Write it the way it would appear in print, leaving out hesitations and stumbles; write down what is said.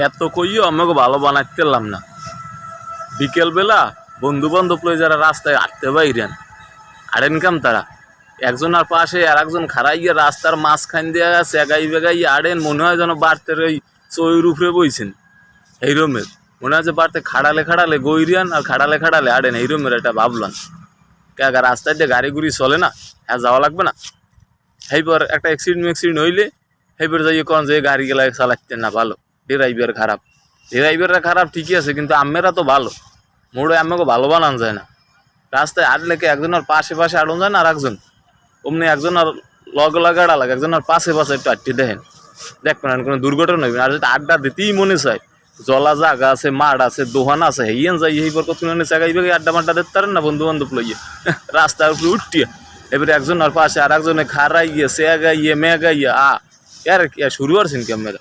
এত কইও আমাকে ভালো বানাইতে পারলাম না। বিকেলবেলা বন্ধু বান্ধব লই যারা রাস্তায় হাঁটতে বাইরেন আড়েন কাম তারা একজন আর পাশে আর একজন খাড়াইয়া রাস্তার মাঝখান দিয়ে চেগাই বেগাই আড়েন মনে হয় যেন বাড়তে ওই চইর উপরে বইছেন এই রমের মনে হয় যে বাড়তে খাড়ালে খাড়ালে গৈরিয়ান আর খাড়ালে খাড়ালে আড়েন এই রমের এটা ভাবলাম কে রাস্তায় দিয়ে গাড়ি গুড়ি চলে না হ্যাঁ যাওয়া লাগবে না। সেইবার একটা অ্যাক্সিডেন্ট হইলে সেইবার যাই কন যে গাড়ি গেলা চালাইতেন না ভালো ড্রাইভার খারাপ ড্রাইভাররা খারাপ ঠিকই আছে কিন্তু আমেরা তো ভালো মোড়ে আমাকে ভালো বানান যায় না। রাস্তায় আটলে কি একজন আর পাশে পাশে আড়ন যায় না আর একজন অমনি একজন আর লগে আড়া লাগে একজন আর পাশে পাশে একটু আটটি দেখেন দেখবেন কোনো দুর্ঘটনা হইবে আর যদি আড্ডা দিতেই মনে চায় জলা জায়গা আছে মাঠ আছে দোকান আছে হেইয়েন যাই এইবার কত জায়গায় আড্ডা মাড্ডা দিতে পারেন না বন্ধু বান্ধব লইয়ে রাস্তার উপরে উঠিয়ে এবারে একজন আর পাশে আর একজনে খারাই গিয়ে সেগাইয়ে মেগাইয়ে এর শুরু করছেন কি আমরা